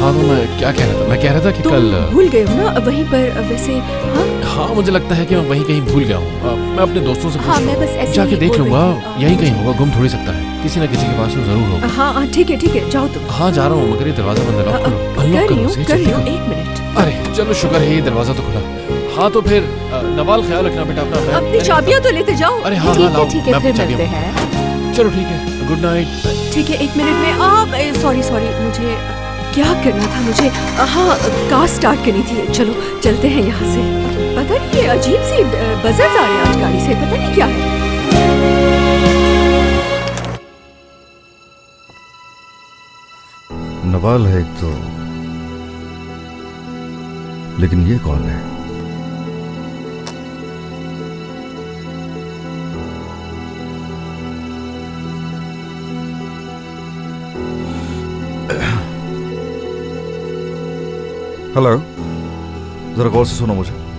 हाँ तो मैं क्या कह रहा था, मैं कह रहा था कि तुम कल भूल गए हो ना वहीं पर वैसे। हाँ हाँ मुझे लगता है कि मैं वहीं कहीं भूल गया हूँ। मैं अपने दोस्तों से हाँ, मैं बस ऐसे जाके ही देख बोल रही लूंगा, थी। यहीं कहीं होगा, गुम थोड़ी सकता है, किसी न किसी के पास तो जरूर होगा। हाँ हाँ ठीक है जाओ तुम। हाँ जा रहा हूँ, मगर ये दरवाजा बंद है, लॉक करो, अनलॉक करो उसे, कर रही जल्दी हूँ, करो। 1 मिनट। अरे चलो शुक्र है ये दरवाजा तो खुला। हाँ तो फिर नवाल ख्याल रखना बेटा अपना। मैं अपनी चाबियां तो लेते जाओ। अरे हाँ हाँ लाओ, ठीक मैं है अपनी फिर चाबियां मिलते हैं। चलो ठीक है, गुड नाइट। ठीक है 1 मिनट में आप सॉरी मुझे क्या करना था, मुझे हाँ कार स्टार्ट करनी थी। चलो चलते हैं यहाँ से। पता नहीं ये अजीब सी बजर्स आ रहे हैं आज गाड़ी से, पता नहीं क्या है। नवाल है एक तो, लेकिन ये कौन है? हेलो, जरा गौर से सुनो मुझे।